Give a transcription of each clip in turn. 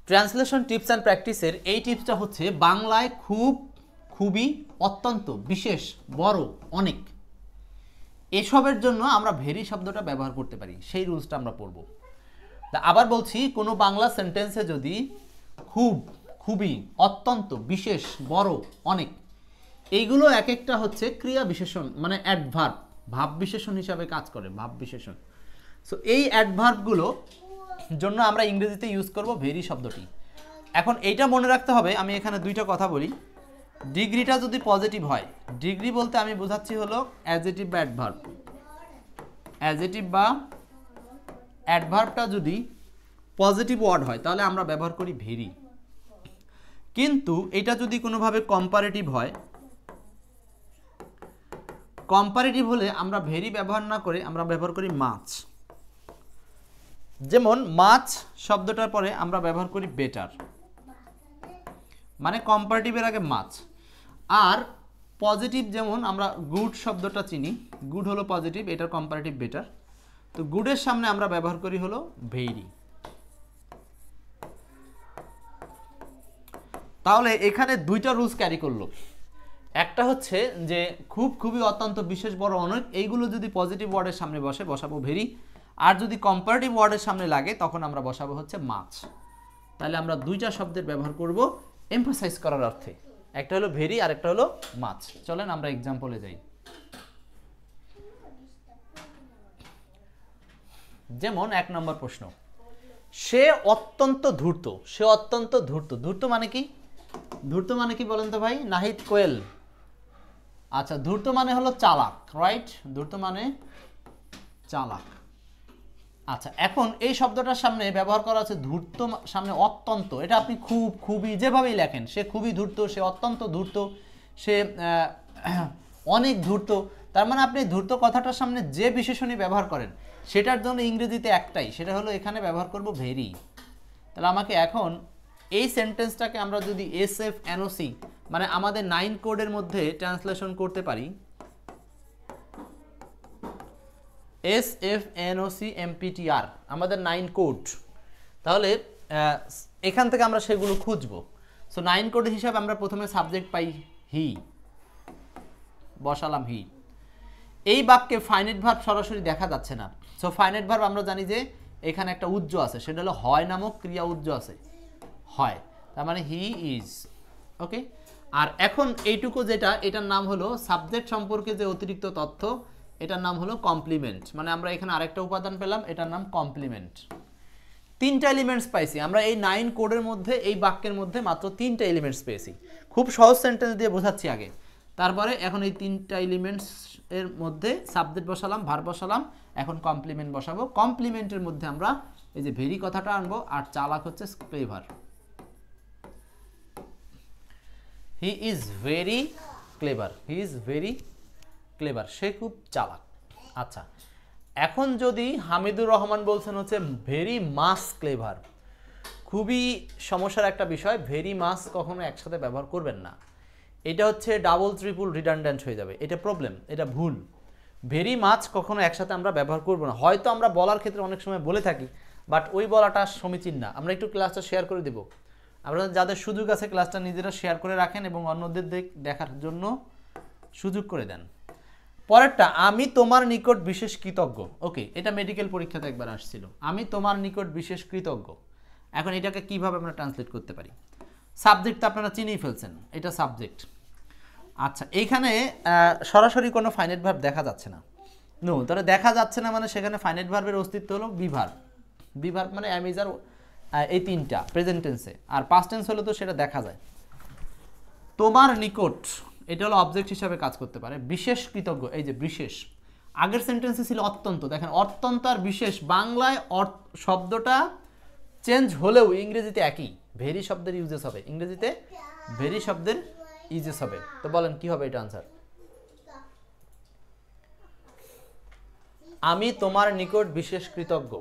Translation tips and প্র্যাকটিসের এই টিপসটা হচ্ছে বাংলায় খুব, খুবই, অত্যন্ত, বিশেষ, বড়, অনেক, এসবের জন্য আমরা ভেরি শব্দটা ব্যবহার করতে পারি, সেই রুলসটা আমরা পড়ব। তা আবার বলছি, কোনো বাংলা সেন্টেন্সে যদি খুব, খুবই, অত্যন্ত, বিশেষ, বড়, অনেক, এইগুলো এক একটা হচ্ছে ক্রিয়া বিশেষণ, মানে অ্যাডভার্ব, ভাব বিশেষণ হিসাবে কাজ করে, ভাব বিশেষণ। সো এই অ্যাডভার্বগুলো জন্য আমরা ইংরেজিতে ইউজ করব ভেরি শব্দটি। এখন এইটা মনে রাখতে হবে, আমি এখানে দুইটা কথা বলি। ডিগ্রিটা যদি পজিটিভ হয়, ডিগ্রি বলতে আমি বোঝাচ্ছি হলো অ্যাডজেটিভ বা অ্যাডভার্ব। অ্যাডজেটিভ বা অ্যাডভার্বটা যদি পজিটিভ ওয়ার্ড হয় তাহলে আমরা ব্যবহার করি ভেরি। কিন্তু এটা যদি কোনোভাবে কম্পারেটিভ হয়, কম্পারেটিভ হলে আমরা ভেরি ব্যবহার না করে আমরা ব্যবহার করি মাছ। যেমন মাছ শব্দটার পরে আমরা ব্যবহার করি বেটার, মানে কম্পারেটিভের আগে মাছ। আর পজিটিভ যেমন আমরা গুড শব্দটা চিনি, গুড হলো পজিটিভ, এটার কম্পারেটিভ বেটার, তো গুডের সামনে আমরা ব্যবহার করি হলো ভেরি। তাহলে এখানে দুইটা রুলস ক্যারি করলো। একটা হচ্ছে যে খুব, খুবই, অত্যন্ত, বিশেষ, বড়, অনেক, এইগুলো যদি পজিটিভ ওয়ার্ডের সামনে বসে বসাবো ভেরি, আর যদি কম্পারেটিভ ওয়ার্ডের সামনে লাগে তখন আমরা বসাবো হচ্ছে মাছ। তাহলে আমরা দুইটা শব্দের ব্যবহার করব এমফাসাইজ করার অর্থে, একটা হলো ভেরি আর একটা হলো মাছ। চলেন আমরা এক্সাম্পলে যাই। যেমন 1 নম্বর প্রশ্ন, সে অত্যন্ত ধূর্ত। সে অত্যন্ত ধূর্ত, ধূর্ত মানে কি? ধূর্ত মানে কি বলেন তো ভাই? নাহিদ কোয়েল। আচ্ছা, ধূর্ত মানে হলো চালাক, রাইট? ধূর্ত মানে চালাক। আচ্ছা, এখন এই শব্দটার সামনে ব্যবহার করা আছে ধূর্ত সামনে অত্যন্ত, এটা আপনি খুব, খুবই, যেভাবেই লেখেন, সে খুবই ধূর্ত, সে অত্যন্ত ধূর্ত, সে অনেক ধূর্ত। তার মানে আপনি ধূর্ত কথাটার সামনে যে বিশেষণই ব্যবহার করেন সেটার জন্য ইংরেজিতে একটাই, সেটা হলো এখানে ব্যবহার করব ভেরি। তাহলে আমাকে এখন এই সেন্টেন্সটাকে আমরা যদি SFNOC মানে আমাদের 9 কোডের মধ্যে ট্রান্সলেশন করতে পারি, SFNOC MPTR আমাদের 9 কোড, তাহলে এখান থেকে আমরা সেগুলো খুঁজবো। সো 9 কোড হিসাবে আমরা প্রথমে সাবজেক্ট পাই হি, বসালাম হি। এই বাক্যে ফাইনাইট ভার্ব সরাসরি দেখা যাচ্ছে না। সো ফাইনাইট ভার্ব আমরা জানি যে এখানে একটা উজ্জ আছে, সেটা হলো হয় নামক ক্রিয়া উজ্জ আছে, হয়, তার মানে হি ইজ। ওকে, আর এখন এইটুকু যেটা, এটার নাম হলো সাবজেক্ট সম্পর্কে যে অতিরিক্ত তথ্য, এটার নাম হলো কমপ্লিমেন্ট। মানে আমরা এখানে আরেকটা উপাদান পেলাম, এটার নাম কমপ্লিমেন্ট। 3টা এলিমেন্টস পাইছি আমরা এই 9 কোডের মধ্যে, এই বাক্যের মধ্যে মাত্র 3টা এলিমেন্টস পেয়েছি। খুব সহজ সেন্টেন্স দিয়ে বোঝাচ্ছি আগে, তারপরে এখন এই 3টা এলিমেন্টস এর মধ্যে সাবজেক্ট বসালাম, ভার্ব বসালাম, এখন কমপ্লিমেন্ট বসাবো। কমপ্লিমেন্টের মধ্যে আমরা এই যে ভেরি কথাটা আনবো, আর চালাক হচ্ছে clever. He is very clever, he is very clever, সে খুব চালাক। আচ্ছা, এখন যদি হামিদুর রহমান বলছেন হচ্ছে ভেরি মাস ক্লেভার, খুবই সমস্যার একটা বিষয়, ভেরি মাস কখনো একসাথে ব্যবহার করবেন না, এটা হচ্ছে ডাবল ট্রিপল রিডান্ডেন্ট হয়ে যাবে, এটা প্রবলেম, এটা ভুল। ভেরি মাছ কখনো একসাথে আমরা ব্যবহার করব না। হয়তো আমরা বলার ক্ষেত্রে অনেক সময় বলে থাকি, বাট ওই বলাটা সমীচীন না। আমরা একটু ক্লাসটা শেয়ার করে দেব, আপনারা যাদের সুযোগ আছে ক্লাসটা নিজেরা শেয়ার করে রাখেন এবং অন্যদের দেখার জন্য সুযোগ করে দেন। পরেরটা, আমি তোমার নিকট বিশেষ কৃতজ্ঞ। ওকে, এটা মেডিকেল পরীক্ষাতে একবার আসছিল, আমি তোমার নিকট বিশেষ কৃতজ্ঞ। এখন এটাকে কিভাবে আমরা ট্রান্সলেট করতে পারি? সাবজেক্ট তো আপনারা চিনেই ফেলছেন, এটা সাবজেক্ট। আচ্ছা, এইখানে সরাসরি কোনো ফাইনাইট ভার্ব দেখা যাচ্ছে না। নো, তাহলে দেখা যাচ্ছে না মানে সেখানে ফাইনাইট ভার্বের অস্তিত্ব হলো বি ভার্ব। বি ভার্ব মানে অ্যাম ইজ আর, এই 3টা প্রেজেন্ট টেন্সে, আর পাস্ট টেন্স হলে তো সেটা দেখা যায়। তোমার নিকট, এটা হলো অবজেক্ট হিসাবে কাজ করতে পারে। বিশেষ কৃতজ্ঞ, এই যে বিশেষ, আগের সেন্টেন্সে ছিল অত্যন্ত। দেখেন অত্যন্ত আর বিশেষ বাংলায় শব্দটা চেঞ্জ হলেও ইংরেজিতে একই, ভেরি শব্দের ইউজেস হবে, ইংরেজিতে ভেরি শব্দের ইউজেস হবে। তো বলেন কি হবে এটা আনসার? আমি তোমার নিকট বিশেষ কৃতজ্ঞ।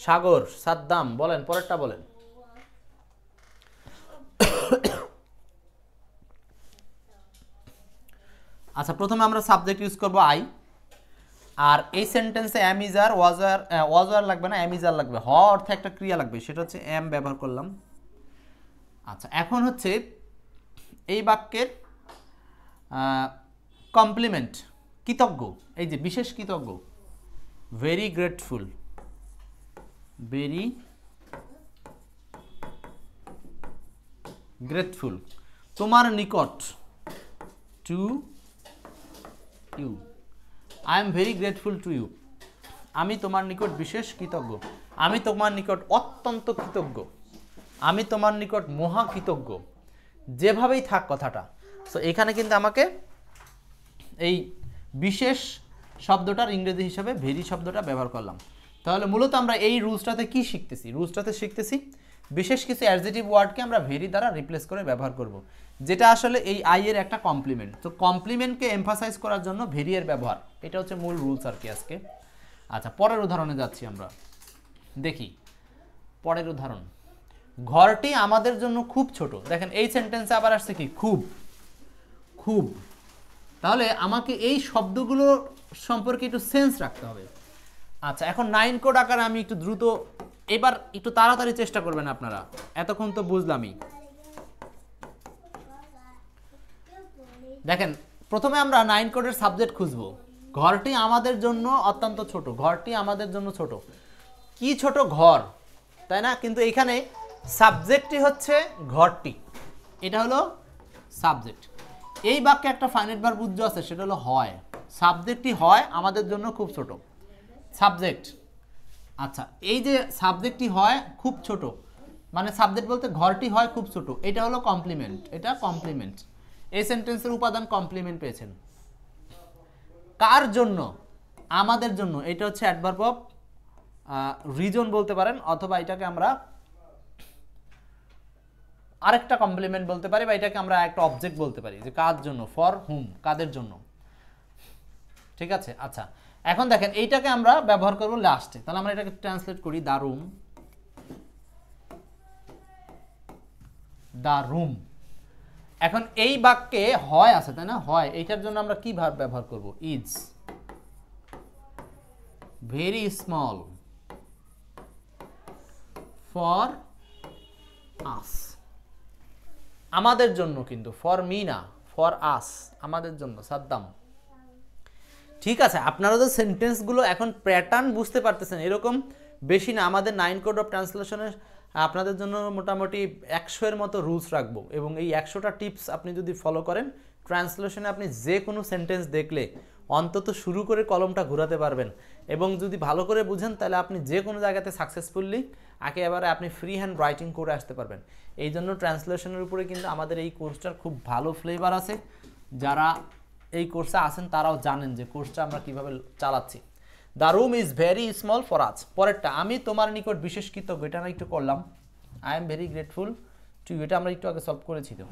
সাগর, সাদ্দাম, বলেন পরেরটা বলেন। আচ্ছা, প্রথমে আমরা সাবজেক্ট ইউজ করব আই। আর এই সেন্টেন্সে অ্যাম ইজ আর ওয়াজ আর লাগবে না, অ্যাম ইজ আর লাগবে, হওয়া অর্থে একটা ক্রিয়া লাগবে, সেটা হচ্ছে অ্যাম ব্যবহার করলাম। আচ্ছা, এখন হচ্ছে এই বাক্যের কমপ্লিমেন্ট, কৃতজ্ঞ, এই যে বিশেষ কৃতজ্ঞ, ভেরি গ্রেটফুল, ভেরি গ্রেটফুল, তোমার নিকট, to you, I am very grateful to you, আমি তোমার নিকট বিশেষ কৃতজ্ঞ, আমি তোমার নিকট অত্যন্ত কৃতজ্ঞ, আমি তোমার নিকট মহা কৃতজ্ঞ, যেভাবেই থাক কথাটা। সো এখানে কিন্তু আমাকে এই বিশেষ শব্দটার ইংরেজি হিসাবে ভেরি শব্দটা ব্যবহার করলাম। তাহলে মূলত আমরা এই রুলসটাতে কি শিখতেছি? রুলসটাতে শিখতেছি বিশেষ কিছু অ্যাডজেক্টিভ ওয়ার্ডকে আমরা ভেরি দ্বারা রিপ্লেস করে ব্যবহার করব, যেটা আসলে এই আই এর একটা কমপ্লিমেন্ট। তো কমপ্লিমেন্টকে এমফাসাইজ করার জন্য ভেরি এর ব্যবহার, এটা হচ্ছে মূল রুলস আর কি আজকে। আচ্ছা, পরের উদাহরণে যাচ্ছি আমরা, দেখি পরের উদাহরণ। ঘরটি আমাদের জন্য খুব ছোট। দেখেন এই সেন্টেন্সে আবার আসছে কি? খুব। খুব। তাহলে আমাকে এই শব্দগুলো সম্পর্কে একটু সেন্স রাখতে হবে। আচ্ছা, এখন 9 কোড আকারে আমি একটু দ্রুত, এবার একটু তাড়াতাড়ি চেষ্টা করবেন আপনারা, এতক্ষণ তো বুঝলামই। দেখেন প্রথমে আমরা 9 কোডের সাবজেক্ট খুঁজবো। ঘরটি আমাদের জন্য অত্যন্ত ছোট, ঘরটি আমাদের জন্য ছোট। কি ছোট? ঘর, তাই না? কিন্তু এখানে সাবজেক্টটি হচ্ছে ঘরটি, এটা হলো সাবজেক্ট। এই বাক্যে একটা ফাইনাইট ভার্ব উজ্জ আছে, সেটা হলো হয়। সাবজেক্টটি হয় আমাদের জন্য খুব ছোট, সাবজেক্ট। আচ্ছা, এই যে সাবজেক্টটি হয় খুব ছোট, মানে সাবজেক্ট বলতে ঘরটি হয় খুব ছোট, এটা হলো কমপ্লিমেন্ট, এটা কমপ্লিমেন্ট। এই সেন্টেন্সের উপাদান কমপ্লিমেন্ট পেয়েছেন। কার জন্য? আমাদের জন্য, এটা হচ্ছে অ্যাডভার্ব অফ রিজন বলতে পারেন, অথবা এটাকে আমরা আরেকটা কমপ্লিমেন্ট বলতে পারি, বা এটাকে আমরা একটা অবজেক্ট বলতে পারি, যে কার জন্য, ফর হুম, কাদের জন্য। ঠিক আছে? আচ্ছা, এখন দেখেন এইটাকে আমরা ব্যবহার করব লাস্টে। তাহলে আমরা এটাকে ট্রান্সলেট করি, দা রুম, দা রুম। এখন এই বাক্যে হয় আছে, তাই না? হয়, এইটার জন্য আমরা কি ভার্ব ব্যবহার করব? Is. Very small, for us, আমাদের জন্য, কিন্তু ফর মি না, ফর আস, আমাদের জন্য। সাদ্দাম। ঠিক আছে, আপনারা তো সেন্টেন্সগুলো এখন প্যাটার্ন বুঝতে পারতেছেন, এরকম বেশি না। আমাদের 9 কোড অফ ট্রান্সলেশনের আপনাদের জন্য মোটামুটি 100-এর মতো রুলস রাখবো, এবং এই 100টা টিপস আপনি যদি ফলো করেন, ট্রান্সলেশনে আপনি যে কোনো সেন্টেন্স দেখলে অন্তত শুরু করে কলমটা ঘোরাতে পারবেন, এবং যদি ভালো করে বুঝেন তাহলে আপনি যে কোনো জায়গাতে সাকসেসফুলি একেবারে আপনি ফ্রি হ্যান্ড রাইটিং করে আসতে পারবেন। এই জন্য ট্রান্সলেশনের উপরে কিন্তু আমাদের এই কোর্সটার খুব ভালো ফ্লেভার আছে। যারা এই কোর্সে আছেন তারাও জানেন যে কোর্সটা আমরা কিভাবে চালাচ্ছি। The room is very small for আজ। পরেরটা, আমি তোমার নিকট বিশেষ কৃতজ্ঞ, এটা আমরা একটু করলাম। I am very grateful to you, এটা আমরা একটু আগে সলভ করেছি। তো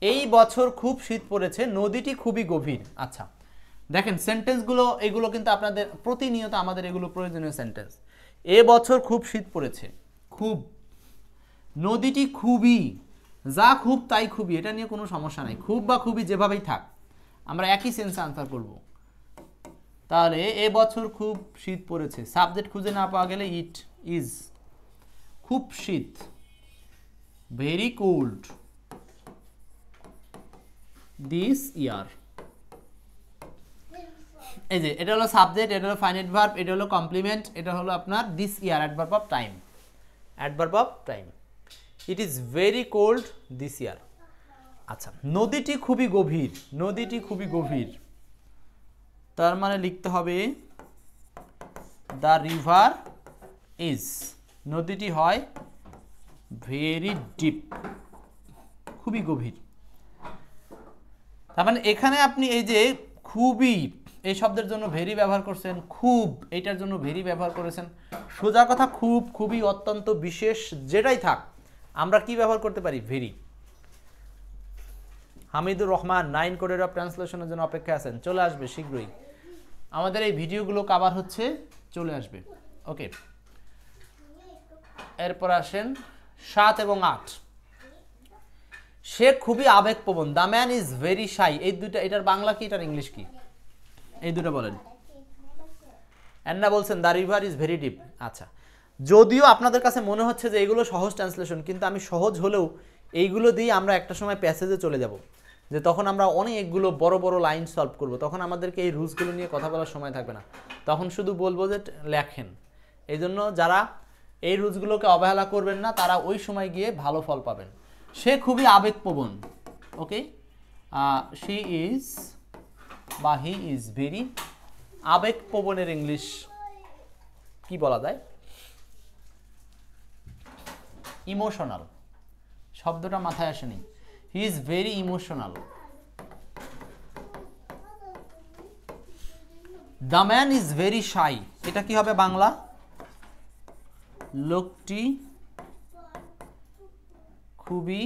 এই বছর খুব শীত পড়েছে, নদীটি খুবই গভীর। আচ্ছা, দেখেন সেন্টেন্সগুলো এগুলো কিন্তু আপনাদের প্রতিনিয়ত আমাদের এগুলো প্রয়োজনীয় সেন্টেন্স। এ বছর খুব শীত পড়েছে, খুব, নদীটি খুবই, যা খুব তাই খুবই, এটা নিয়ে কোনো সমস্যা নাই। খুব বা খুবই যেভাবেই থাক, আমরা একই সেন্সে আনসার করব। তাহলে এ বছর খুব শীত পড়েছে, সাবজেক্ট খুঁজে না পাওয়া গেলে ইট ইজ, খুব শীত, ভেরি কোল্ড দিস ইয়ার। এই যে এটা হলো সাবজেক্ট, এটা হলো ফাইনাইট ভার্ব, এটা হলো কমপ্লিমেন্ট, এটা হলো আপনার this year, adverb of time, adverb of time. It is very cold this ইয়ার। আচ্ছা, নদীটি খুবই গভীর, নদীটি খুবই গভীর, তার মানে লিখতে হবে দ্য রিভার ইজ, নদীটি হয় ভেরি ডিপ, খুবই গভীর। তার মানে এখানে আপনি এই যে খুবই এই শব্দের জন্য ভেরি ব্যবহার করছেন, খুব এইটার জন্য ভেরি ব্যবহার করেছেন। সোজা কথা, খুব, খুবই, অত্যন্ত, বিশেষ, যেটাই থাক আমরা কি ব্যবহার করতে পারি? ভেরি। হামিদুর রহমান 9 কোডের অফ ট্রান্সলেশনের জন্য অপেক্ষা আছেন, চলে আসবে শীঘ্রই। আমাদের এই ভিডিওগুলো কভার হচ্ছে, চলে আসবে। ওকে, এরপর আসেন 7 এবং 8। সে খুবই আবেগপ্রবণ। The man is very shy, এই দুইটা, এটার বাংলা কি, এটার ইংলিশ কি, এই দুটো বলেন। অ্যান্না বলছেন the river is very deep. আচ্ছা, যদিও আপনাদের কাছে মনে হচ্ছে যে এগুলো সহজ ট্রান্সলেশন, কিন্তু আমি সহজ হলেও এইগুলো দিয়ে আমরা একটা সময় প্যাসেজে চলে যাব, যে তখন আমরা অনেকগুলো বড় বড় লাইন সলভ করব, তখন আমাদেরকে এই রুলসগুলো নিয়ে কথা বলার সময় থাকবে না, তখন শুধু বলবো যে লেখেন। এই জন্য যারা এই রুলসগুলোকে অবহেলা করবেন না, তারা ওই সময় গিয়ে ভালো ফল পাবেন। সে খুবই আবেগপ্রবণ, ওকে, শি ইজ বা হি ইজ ভেরি, আবেগপ্রবণের ইংলিশ কি বলা যায়? ইমোশনাল, শব্দটা মাথায় আসেনি। He is very emotional. The man is very shy, এটা কি হবে বাংলা? লোকটি খুবই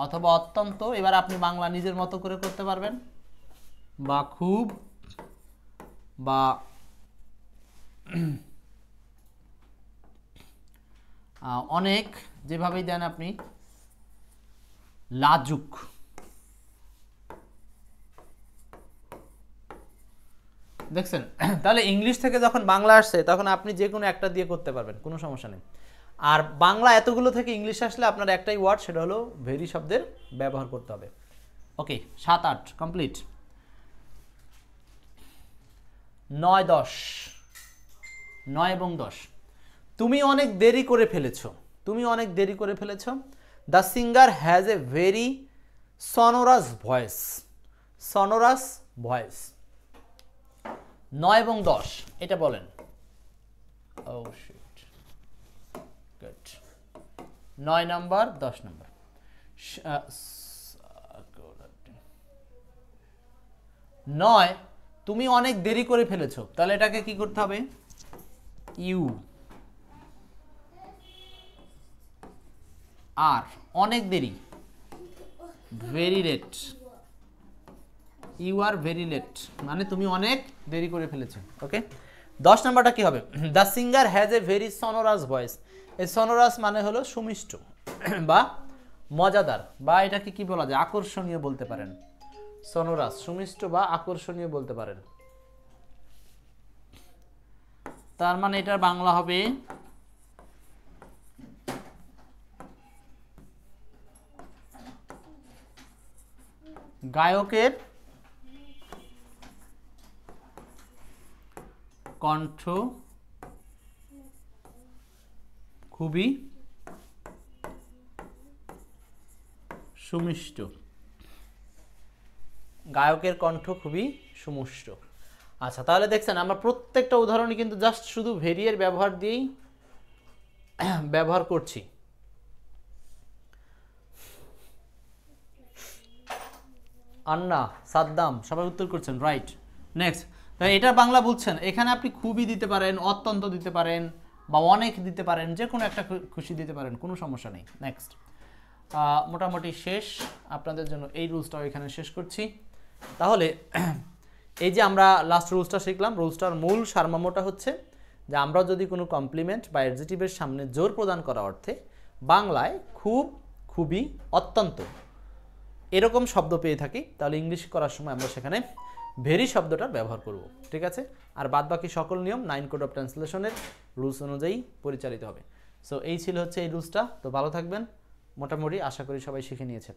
অথবা অত্যন্ত, এবার আপনি বাংলা নিজের মতো করে করতে পারবেন, বা খুব, বা অনেক, যেভাবেই দেন আপনি, লাজুক। দেখছেন? তাহলে ইংলিশ থেকে যখন বাংলা আসছে তখন আপনি যে কোনো একটা দিয়ে করতে পারবেন, কোনো সমস্যা নেই। আর বাংলা এতগুলো থেকে ইংলিশ আসলে আপনার একটাই ওয়ার্ড, সেটা হলো ভেরি শব্দের ব্যবহার করতে হবে। ওকে, 7, 8 কমপ্লিট। 9, 10, 9 এবং 10। তুমি অনেক দেরি করে ফেলেছো, তুমি অনেক দেরি করে ফেলেছো। The singer has a very sonorous voice, sonorous voice. 9 এবং 10 এটা বলেন। Oh shit, good. 9 number, 10 number. 9, তুমি অনেক দেরি করে ফেলেছো, তাহলে এটাকে কি করতে হবে? ইউ। আর অনেক দেরি, very late. You are very late, মানে তুমি অনেক দেরি করে ফেলেছো। ওকে, 10 নাম্বারটা কি হবে? The singer has a very sonorous voice. এই সনোরাস মানে হলো সুমিষ্ট বা মজাদার, বা এটাকে কি বলা যায়? আকর্ষণীয় বলতে পারেন। সনোরাস, সুমিষ্ট বা আকর্ষণীয় বলতে পারেন। তার মানে এটার বাংলা হবে গায়কের কণ্ঠ খুবই সুমিষ্ট, গায়কের কণ্ঠ খুবই সুমিষ্ট। আচ্ছা, তাহলে দেখছেন আমরা প্রত্যেকটা উদাহরণই কিন্তু জাস্ট শুধু ভেরিয়ের ব্যবহার দিয়েই ব্যবহার করছি। আন্না, সাদ্দাম সবাই উত্তর করছেন, রাইট। নেক্সট, তাই এটা বাংলা বুঝছেন, এখানে আপনি খুবই দিতে পারেন, অত্যন্ত দিতে পারেন, বা অনেক দিতে পারেন, যে কোনো একটা খুশি দিতে পারেন, কোনো সমস্যা নেই। নেক্সট, মোটামুটি শেষ আপনাদের জন্য, এই রুলসটাও এখানে শেষ করছি। তাহলে এই যে আমরা লাস্ট রুলসটা শিখলাম, রুলসটার মূল সারমর্মটা হচ্ছে যে আমরা যদি কোনো কমপ্লিমেন্ট বা অ্যাডজেক্টিভের সামনে জোর প্রদান করা অর্থে বাংলায় খুব, খুবই, অত্যন্ত এরকম শব্দ পেয়ে থাকি, তাহলে ইংলিশ করার সময় আমরা সেখানে ভেরি শব্দটার ব্যবহার করব, ঠিক আছে? আর বাদ বাকি সকল নিয়ম 9 কোড অফ ট্রান্সলেশনের রুলস অনুযায়ী পরিচালিত হবে। সো এই ছিল হচ্ছে এই রুলসটা। তো ভালো থাকবেন, মোটামুটি আশা করি সবাই শিখে নিয়েছেন।